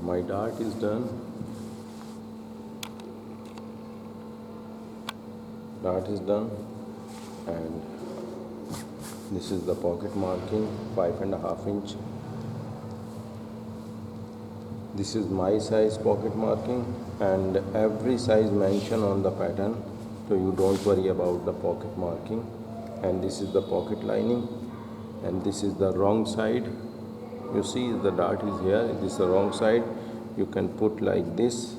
My dart is done. Dart is done, and this is the pocket marking, 5.5 inch. This is my size pocket marking, and every size mentioned on the pattern, so you don't worry about the pocket marking. And this is the pocket lining, and this is the wrong side. You see the dart is here, this is the wrong side. You can put like this,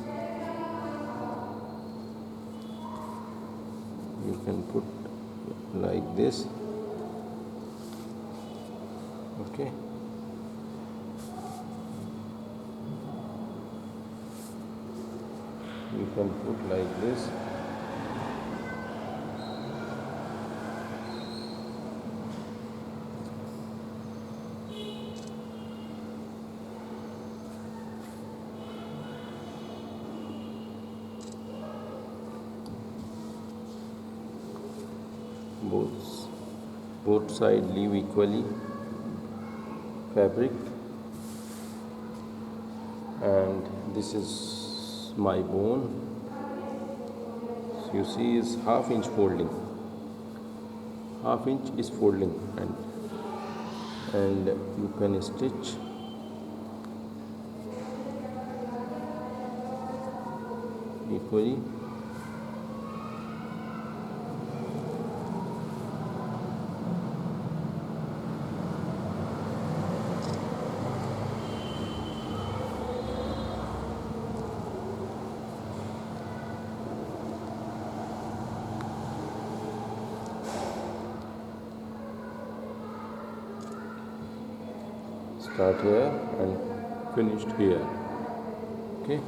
you can put like this, okay. You can put like this. Both side leave equally fabric, and this is my bone. So you see is half-inch folding, half-inch is folding, and you can stitch equally. Start here and finished here, okay.